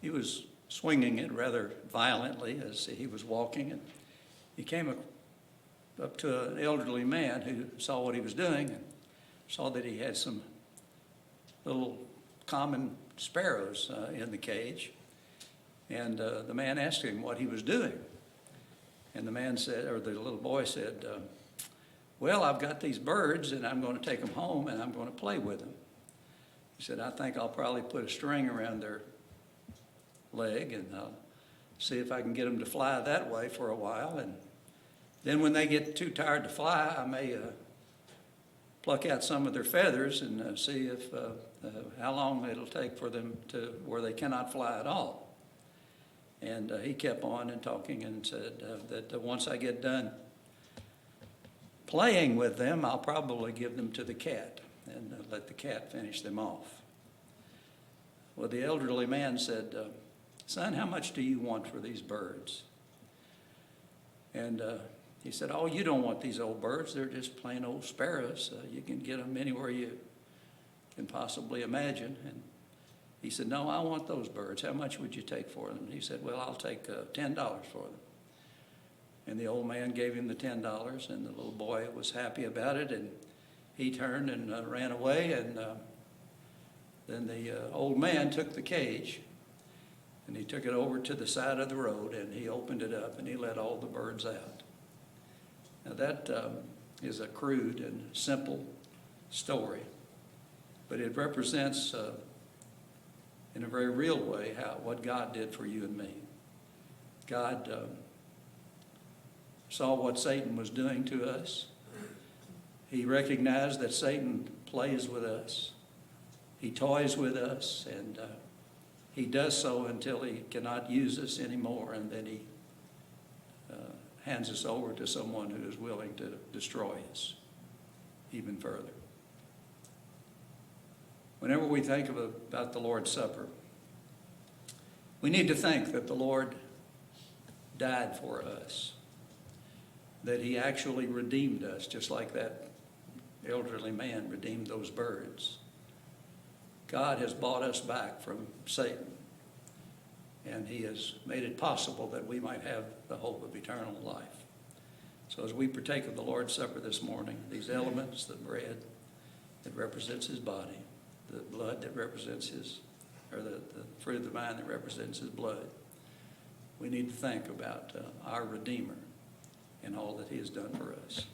he was swinging it rather violently as he was walking, and he came up to an elderly man who saw what he was doing and saw that he had some little common sparrows in the cage. And the man asked him what he was doing. And the man said, or the little boy said, well, I've got these birds and I'm going to take them home and I'm going to play with them. He said, I think I'll probably put a string around their leg and I'll see if I can get them to fly that way for a while. And then when they get too tired to fly, I may pluck out some of their feathers and see if how long it'll take for them to where they cannot fly at all. And he kept on and talking and said that once I get done playing with them, I'll probably give them to the cat and let the cat finish them off. Well, the elderly man said, son, how much do you want for these birds? And he said, oh, you don't want these old birds. They're just plain old sparrows. You can get them anywhere you can possibly imagine. And he said, no, I want those birds. How much would you take for them? And he said, well, I'll take $10 for them. And the old man gave him the $10, and the little boy was happy about it, and he turned and ran away, and then the old man took the cage, and he took it over to the side of the road, and he opened it up, and he let all the birds out. Now that is a crude and simple story, but it represents in a very real way what God did for you and me. God saw what Satan was doing to us. He recognized that Satan plays with us. He toys with us, and he does so until he cannot use us anymore, and then he hands us over to someone who is willing to destroy us even further. Whenever we think about the Lord's Supper, we need to think that the Lord died for us, that he actually redeemed us, just like that elderly man redeemed those birds. God has bought us back from Satan, and he has made it possible that we might have the hope of eternal life. So as we partake of the Lord's Supper this morning, these elements, the bread that represents his body, the blood that represents the fruit of the vine that represents his blood, we need to think about our Redeemer and all that he has done for us.